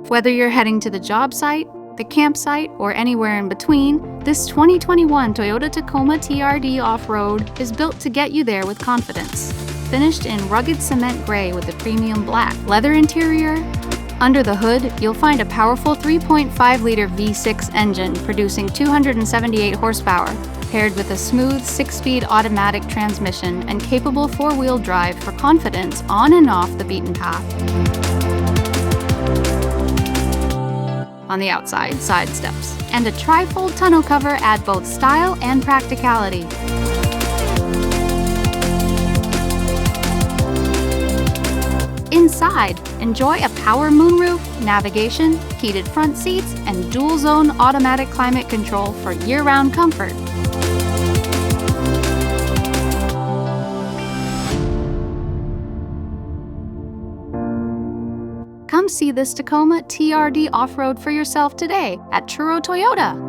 Whether you're heading to the job site, the campsite, or anywhere in between, this 2021 Toyota Tacoma TRD Off Road is built to get you there with confidence. Finished in rugged cement gray with a premium black leather interior. Under the hood, you'll find a powerful 3.5-liter V6 engine producing 278 horsepower, paired with a smooth 6-speed automatic transmission and capable 4-wheel drive for confidence on and off the beaten path. On the outside, side steps, and a tri-fold tonneau cover add both style and practicality. Inside, enjoy a power moonroof, navigation, heated front seats, and dual-zone automatic climate control for year-round comfort. Come see this Tacoma TRD Off-Road for yourself today at Truro Toyota.